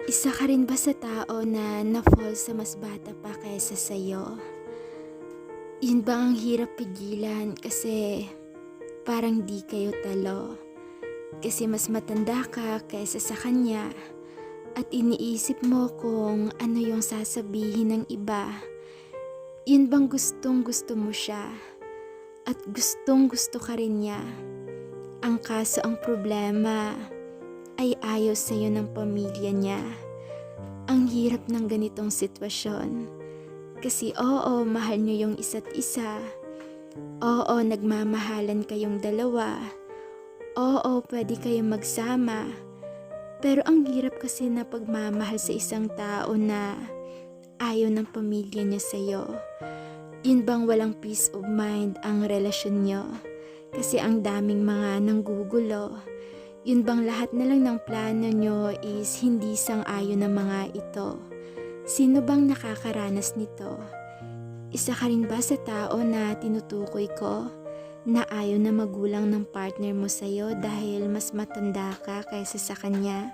Isa ka rin ba sa tao na na-fall sa mas bata pa kaysa sa'yo? Yun ba ang hirap pigilan kasi parang di kayo talo? Kasi mas matanda ka kaysa sa kanya at iniisip mo kung ano yung sasabihin ng iba. Yun bang gustong gusto mo siya at gustong gusto ka rin niya? Ang kaso ang problema ay ayaw sa'yo ng pamilya niya. Ang hirap ng ganitong sitwasyon. Kasi oo, mahal niyo yung isa't isa. Oo, nagmamahalan kayong dalawa. Oo, pwede kayong magsama. Pero ang hirap kasi na pagmamahal sa isang tao na ayaw ng pamilya niya sa'yo. Yun bang walang peace of mind ang relasyon niyo? Kasi ang daming mga nanggugulo. Yun bang lahat na lang ng plano nyo is hindi sang-ayon ng mga ito? Sino bang nakakaranas nito? Isa ka rin ba sa tao na tinutukoy ko na ayaw na magulang ng partner mo sa'yo dahil mas matanda ka kaysa sa kanya?